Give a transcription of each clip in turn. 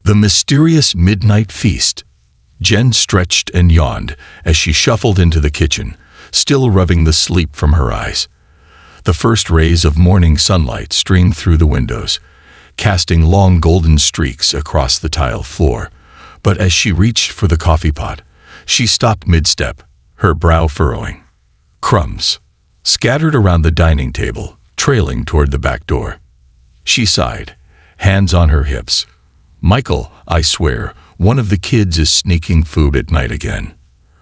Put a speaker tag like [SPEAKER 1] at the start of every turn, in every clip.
[SPEAKER 1] The mysterious midnight feast. Jen stretched and yawned as she shuffled into the kitchen, still rubbing the sleep from her eyes. The first rays of morning sunlight streamed through the windows, casting long golden streaks across the tile floor. But as she reached for the coffee pot, she stopped mid-step, her brow furrowing. Crumbs scattered around the dining table, trailing toward the back door. She sighed, hands on her hips. "Michael, I swear, one of the kids is sneaking food at night again."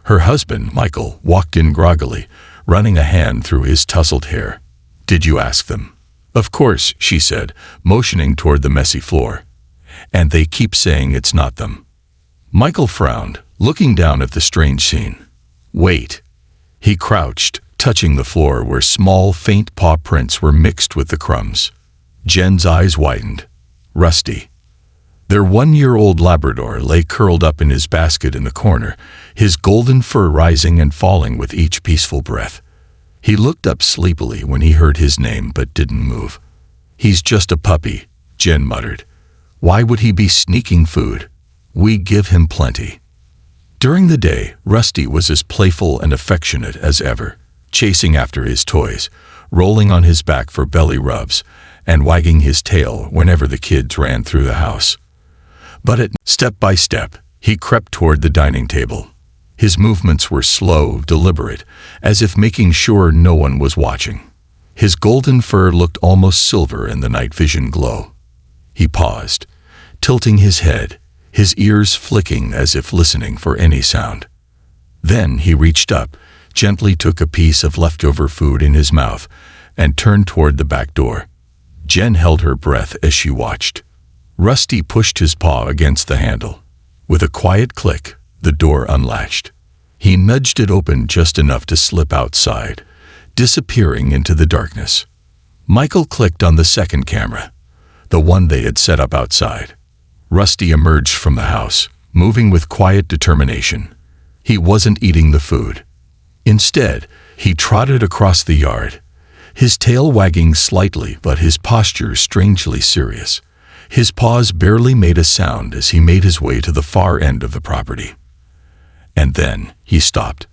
[SPEAKER 1] Her husband, Michael, walked in groggily, running a hand through his tousled hair. "Did you ask them?" "Of course," she said, motioning toward the messy floor. "And they keep saying it's not them." Michael frowned, looking down at the strange scene. "Wait." He crouched, touching the floor where small, faint paw prints were mixed with the crumbs. Jen's eyes widened. Rusty. Their 1-year-old Labrador lay curled up in his basket in the corner, his golden fur rising and falling with each peaceful breath. He looked up sleepily when he heard his name but didn't move. "He's just a puppy," Jen muttered. "Why would he be sneaking food? We give him plenty." During the day, Rusty was as playful and affectionate as ever, chasing after his toys, rolling on his back for belly rubs, and wagging his tail whenever the kids ran through the house. But step by step, he crept toward the dining table. His movements were slow, deliberate, as if making sure no one was watching. His golden fur looked almost silver in the night vision glow. He paused, tilting his head, his ears flicking as if listening for any sound. Then he reached up, gently took a piece of leftover food in his mouth, and turned toward the back door. Jen held her breath as she watched. Rusty pushed his paw against the handle. With a quiet click, the door unlatched. He nudged it open just enough to slip outside, disappearing into the darkness. Michael clicked on the second camera, the one they had set up outside. Rusty emerged from the house, moving with quiet determination. He wasn't eating the food. Instead, he trotted across the yard, his tail wagging slightly but his posture strangely serious. His paws barely made a sound as he made his way to the far end of the property. And then he stopped.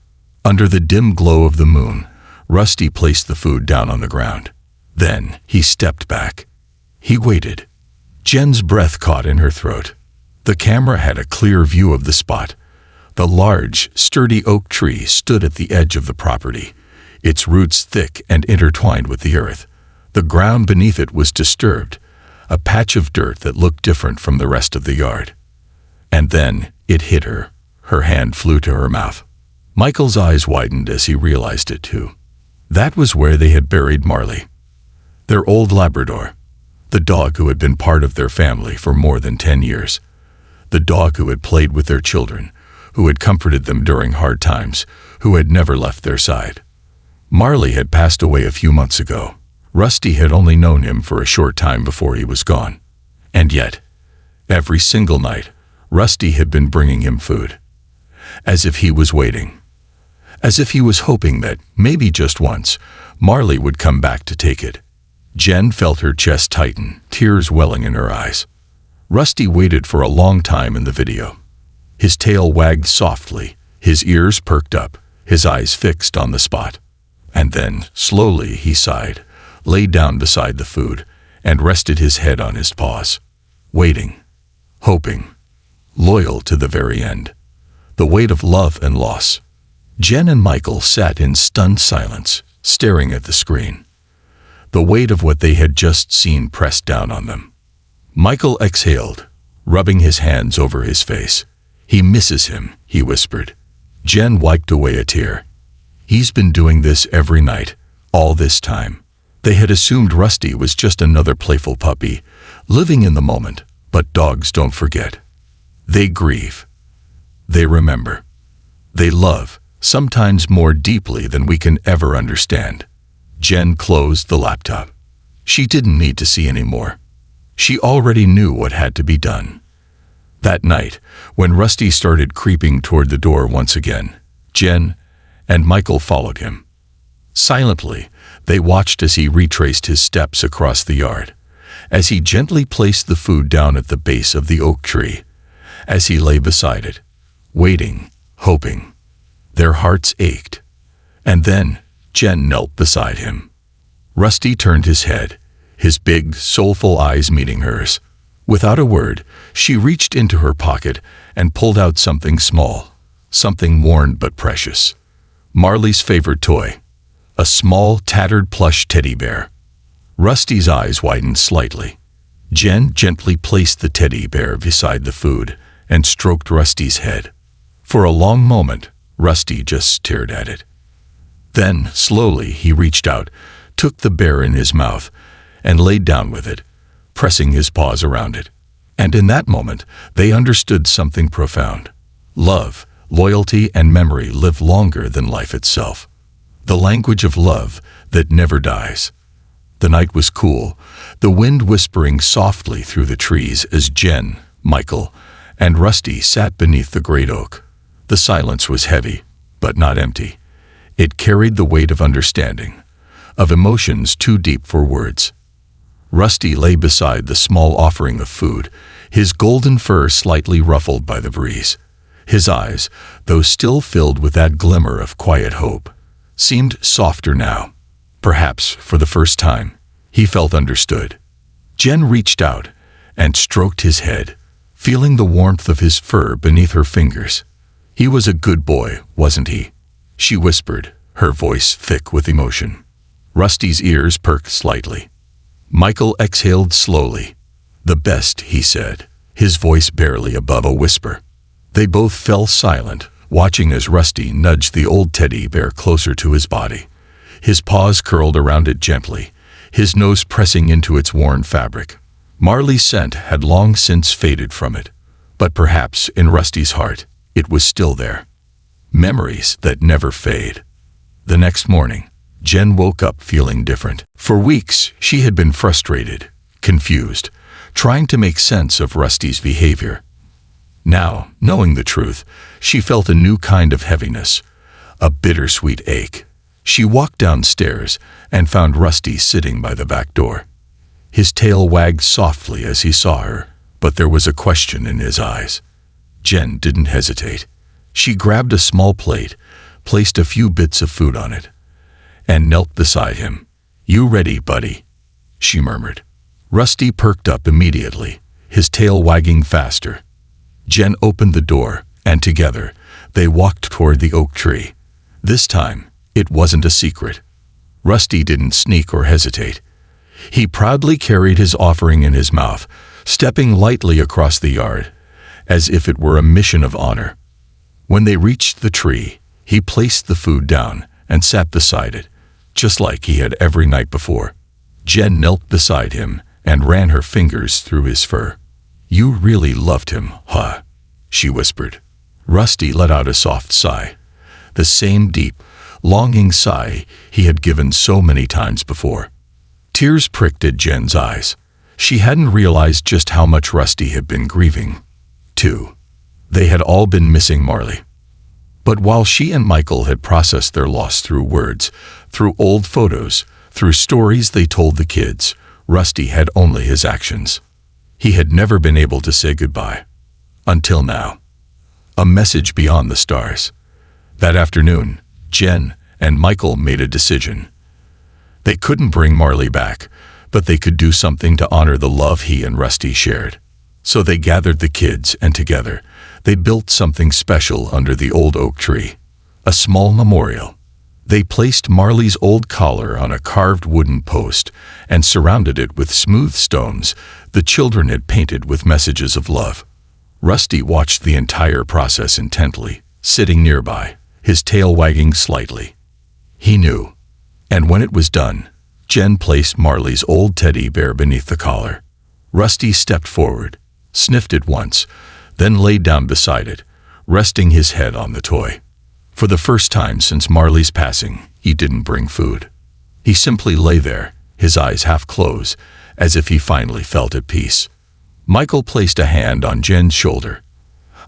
[SPEAKER 1] Under the dim glow of the moon, Rusty placed the food down on the ground. Then he stepped back. He waited. Jen's breath caught in her throat. The camera had a clear view of the spot. The large, sturdy oak tree stood at the edge of the property, its roots thick and intertwined with the earth. The ground beneath it was disturbed, a patch of dirt that looked different from the rest of the yard. And then it hit her. Her hand flew to her mouth. Michael's eyes widened as he realized it too. That was where they had buried Marley, their old Labrador, the dog who had been part of their family for more than 10 years, the dog who had played with their children, who had comforted them during hard times, who had never left their side. Marley had passed away a few months ago. Rusty had only known him for a short time before he was gone. And yet, every single night, Rusty had been bringing him food. As if he was waiting. As if he was hoping that, maybe just once, Marley would come back to take it. Jen felt her chest tighten, tears welling in her eyes. Rusty waited for a long time in the video. His tail wagged softly, his ears perked up, his eyes fixed on the spot. And then, slowly, he sighed, lay down beside the food, and rested his head on his paws. Waiting. Hoping. Loyal to the very end. The weight of love and loss. Jen and Michael sat in stunned silence, staring at the screen. The weight of what they had just seen pressed down on them. Michael exhaled, rubbing his hands over his face. "He misses him," he whispered. Jen wiped away a tear. "He's been doing this every night, all this time." They had assumed Rusty was just another playful puppy, living in the moment, but dogs don't forget. They grieve. They remember. They love, sometimes more deeply than we can ever understand. Jen closed the laptop. She didn't need to see any more. She already knew what had to be done. That night, when Rusty started creeping toward the door once again, Jen and Michael followed him. Silently, they watched as he retraced his steps across the yard, as he gently placed the food down at the base of the oak tree. As he lay beside it, waiting, hoping, their hearts ached. And then Jen knelt beside him. Rusty turned his head, his big, soulful eyes meeting hers. Without a word, she reached into her pocket and pulled out something small, something worn but precious. Marley's favorite toy, a small, tattered plush teddy bear. Rusty's eyes widened slightly. Jen gently placed the teddy bear beside the food and stroked Rusty's head. For a long moment, Rusty just stared at it. Then, slowly, he reached out, took the bear in his mouth, and laid down with it, pressing his paws around it. And in that moment, they understood something profound. Love, loyalty, and memory live longer than life itself. The language of love that never dies. The night was cool, the wind whispering softly through the trees as Jen, Michael, and Rusty sat beneath the great oak. The silence was heavy, but not empty. It carried the weight of understanding, of emotions too deep for words. Rusty lay beside the small offering of food, his golden fur slightly ruffled by the breeze. His eyes, though still filled with that glimmer of quiet hope, seemed softer now. Perhaps, for the first time, he felt understood. Jen reached out and stroked his head, feeling the warmth of his fur beneath her fingers. He was a good boy, wasn't he? She whispered, her voice thick with emotion. Rusty's ears perked slightly. Michael exhaled slowly. The best, he said, his voice barely above a whisper. They both fell silent, watching as Rusty nudged the old teddy bear closer to his body. His paws curled around it gently, his nose pressing into its worn fabric. Marley's scent had long since faded from it, but perhaps in Rusty's heart, it was still there. Memories that never fade. The next morning, Jen woke up feeling different. For weeks, she had been frustrated, confused, trying to make sense of Rusty's behavior. Now, knowing the truth, she felt a new kind of heaviness, a bittersweet ache. She walked downstairs and found Rusty sitting by the back door. His tail wagged softly as he saw her, but there was a question in his eyes. Jen didn't hesitate. She grabbed a small plate, placed a few bits of food on it, and knelt beside him. "You ready, buddy?" she murmured. Rusty perked up immediately, his tail wagging faster. Jen opened the door, and together, they walked toward the oak tree. This time, it wasn't a secret. Rusty didn't sneak or hesitate. He proudly carried his offering in his mouth, stepping lightly across the yard, as if it were a mission of honor. When they reached the tree, he placed the food down and sat beside it, just like he had every night before. Jen knelt beside him and ran her fingers through his fur. "You really loved him, huh?" she whispered. Rusty let out a soft sigh, the same deep, longing sigh he had given so many times before. Tears pricked at Jen's eyes. She hadn't realized just how much Rusty had been grieving, too. They had all been missing Marley. But while she and Michael had processed their loss through words, through old photos, through stories they told the kids, Rusty had only his actions. He had never been able to say goodbye. Until now. A message beyond the stars. That afternoon, Jen and Michael made a decision. They couldn't bring Marley back, but they could do something to honor the love he and Rusty shared. So they gathered the kids, and together, they built something special under the old oak tree. A small memorial. They placed Marley's old collar on a carved wooden post and surrounded it with smooth stones the children had painted with messages of love. Rusty watched the entire process intently, sitting nearby, his tail wagging slightly. He knew. And when it was done, Jen placed Marley's old teddy bear beneath the collar. Rusty stepped forward, sniffed it once, then laid down beside it, resting his head on the toy. For the first time since Marley's passing, he didn't bring food. He simply lay there, his eyes half closed, as if he finally felt at peace. Michael placed a hand on Jen's shoulder.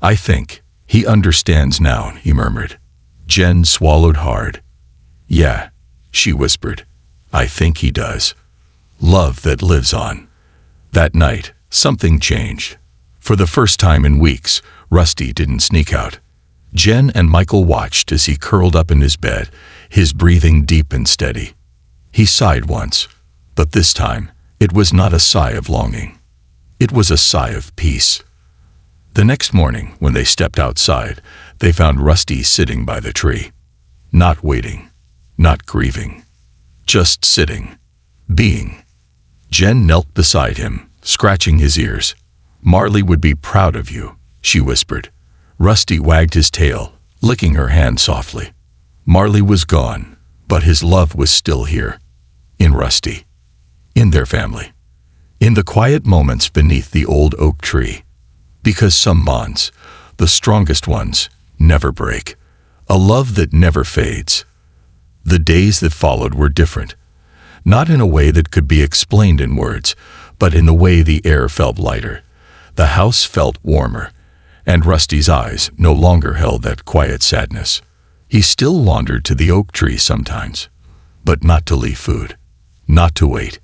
[SPEAKER 1] "I think he understands now," he murmured. Jen swallowed hard. "Yeah," she whispered. "I think he does. Love that lives on. That night, something changed. For the first time in weeks, Rusty didn't sneak out. Jen and Michael watched as he curled up in his bed, his breathing deep and steady. He sighed once, but this time, it was not a sigh of longing. It was a sigh of peace. The next morning, when they stepped outside, they found Rusty sitting by the tree. Not waiting, not grieving, just sitting, being. Jen knelt beside him, scratching his ears. "Marley would be proud of you," she whispered. Rusty wagged his tail, licking her hand softly. Marley was gone, but his love was still here. In Rusty. In their family. In the quiet moments beneath the old oak tree. Because some bonds, the strongest ones, never break. A love that never fades. The days that followed were different. Not in a way that could be explained in words, but in the way the air felt lighter. The house felt warmer, and Rusty's eyes no longer held that quiet sadness. He still wandered to the oak tree sometimes, but not to leave food, not to wait.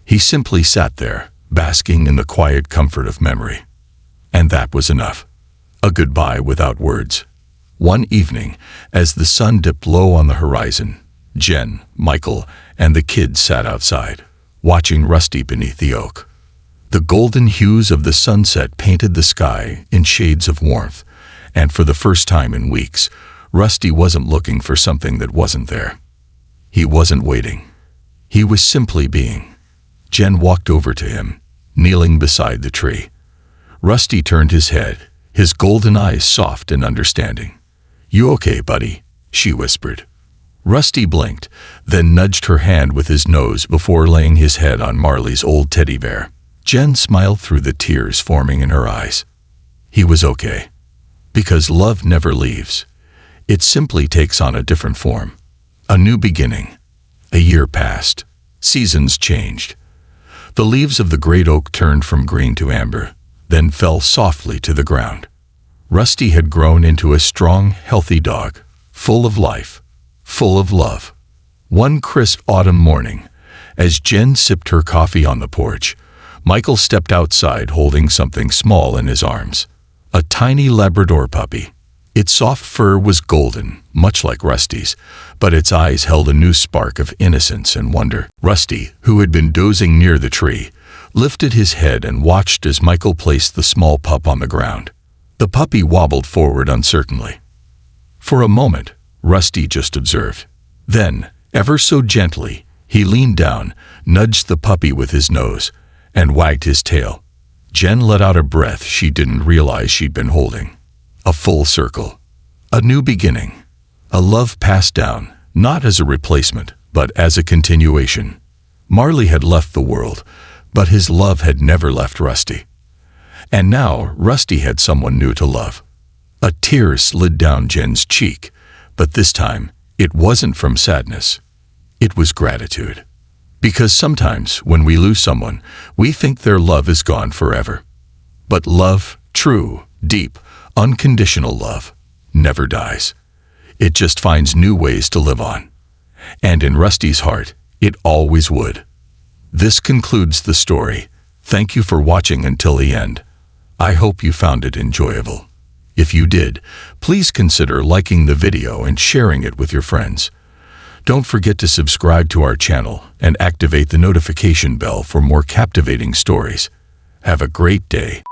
[SPEAKER 1] He simply sat there, basking in the quiet comfort of memory. And that was enough. A goodbye without words. One evening, as the sun dipped low on the horizon, Jen, Michael, and the kids sat outside, watching Rusty beneath the oak. The golden hues of the sunset painted the sky in shades of warmth, and for the first time in weeks, Rusty wasn't looking for something that wasn't there. He wasn't waiting. He was simply being. Jen walked over to him, kneeling beside the tree. Rusty turned his head, his golden eyes soft and understanding. "You okay, buddy?" she whispered. Rusty blinked, then nudged her hand with his nose before laying his head on Marley's old teddy bear. Jen smiled through the tears forming in her eyes. He was okay. Because love never leaves. It simply takes on a different form. A new beginning. A year passed. Seasons changed. The leaves of the great oak turned from green to amber, then fell softly to the ground. Rusty had grown into a strong, healthy dog, full of life, full of love. One crisp autumn morning, as Jen sipped her coffee on the porch, Michael stepped outside holding something small in his arms. A tiny Labrador puppy. Its soft fur was golden, much like Rusty's, but its eyes held a new spark of innocence and wonder. Rusty, who had been dozing near the tree, lifted his head and watched as Michael placed the small pup on the ground. The puppy wobbled forward uncertainly. For a moment, Rusty just observed. Then, ever so gently, he leaned down, nudged the puppy with his nose, and wagged his tail. Jen let out a breath she didn't realize she'd been holding. A full circle. A new beginning. A love passed down, not as a replacement, but as a continuation. Marley had left the world, but his love had never left Rusty. And now Rusty had someone new to love. A tear slid down Jen's cheek, but this time it wasn't from sadness. It was gratitude. Because sometimes when we lose someone, we think their love is gone forever. But love, true, deep, unconditional love, never dies. It just finds new ways to live on. And in Rusty's heart, it always would. This concludes the story. Thank you for watching until the end. I hope you found it enjoyable. If you did, please consider liking the video and sharing it with your friends. Don't forget to subscribe to our channel and activate the notification bell for more captivating stories. Have a great day.